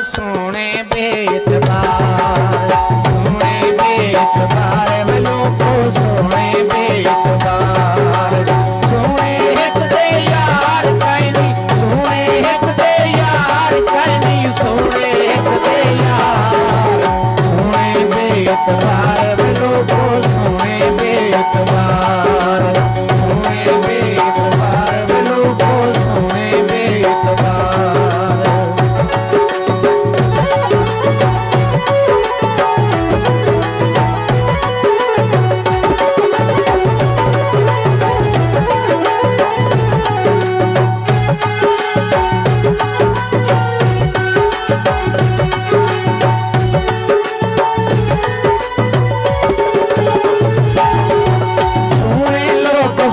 सोने बेतबार, सोने बेतबार वालों को सोने बेतबार। सोने एक दे यार कहनी, सोने एक दे यार कहनी, सोने एक दे यार, सोने बेतबार वालों को सोने बेतबार, सोने बेतबार वालों को सोने बेतबार।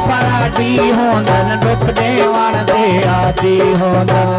फराडी होंदन दुख देवण दे आदि होंदन,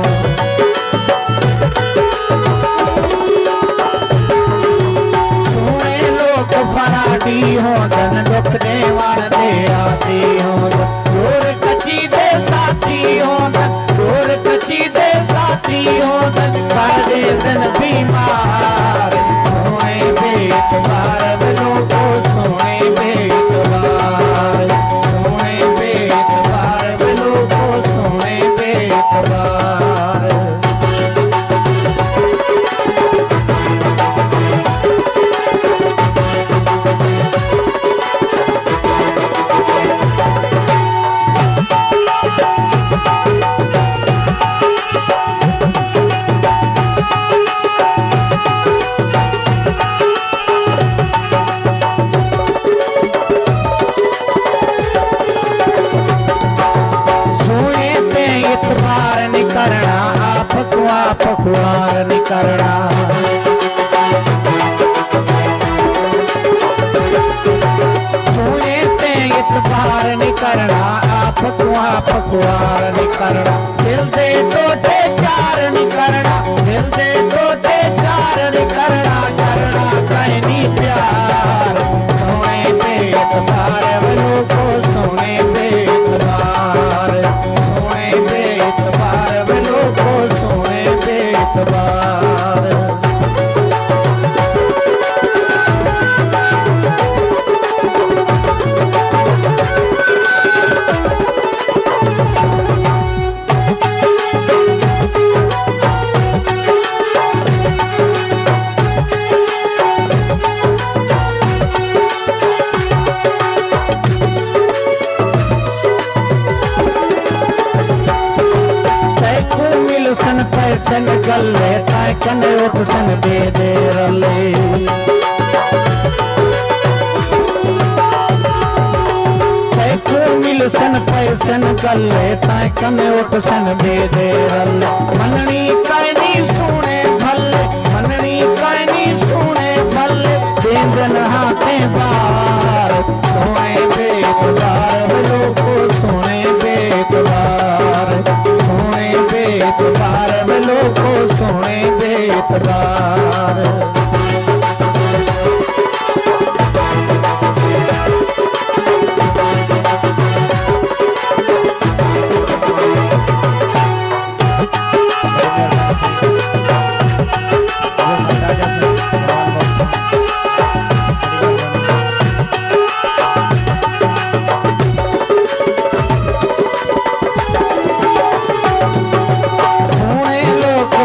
सोने लोग फराडी होंदन दुख देवण दे आदि होंदन। दूर कची दे साथी होंदन, दूर कची दे साथी होंदन, कर दे दिन बीमार। सोने बेतबार वालों को सोने बेतबार, सोने बेतबार वालों को सोने बेतबार। करना आप को आप खुआर नहीं करना, सोने ते इतबार नहीं करना आप को आप खुआर नहीं करना। दिल दे टोटे चार नहीं करना, दिल दे टोटे चार नहीं करना, करना कहनी प्यार। सोने बेतबार वालों को सोने बेतबार, सोने बेतबार वालों को सोने बेतबार। सन पैसन गले ताय कने उठ सन बेदे रले, तैको मिल सन पैसन गले ताय कने उठ सन बेदे रले। मननी कहनी सुने भले, मननी कहनी सुने भले, बेंजन हाथे बार। सोने बेतबार वालों को सोने बेतबार, सोने बेतबार वालों को सोने बेतबार।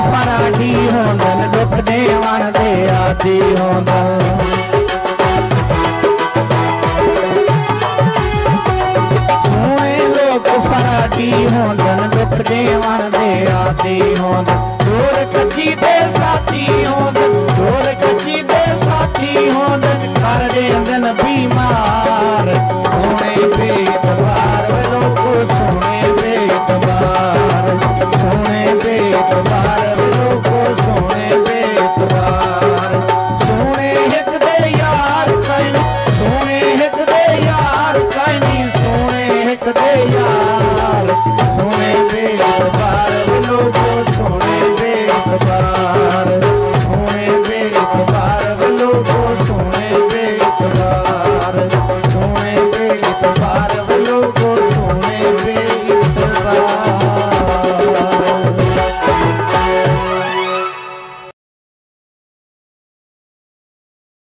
फराडी होंदन दुख देवण दे आदि होंदन, सोने लोग फराडी होंदन दुख देवण दे आदि होंदन। दूर कची दे साथी होंदन, दूर कची दे साथी होंदन, कर दे दिन बीमार। सोने बेतबार वालों को सोने बेतबार, सोने बेतबार वालों को सोने बेतबार। सोने एक दे यार कहनी, सोने एक दे यार कहनी, सोने एक दे यार, सोने बेतबार वालों को सोने बेतबार।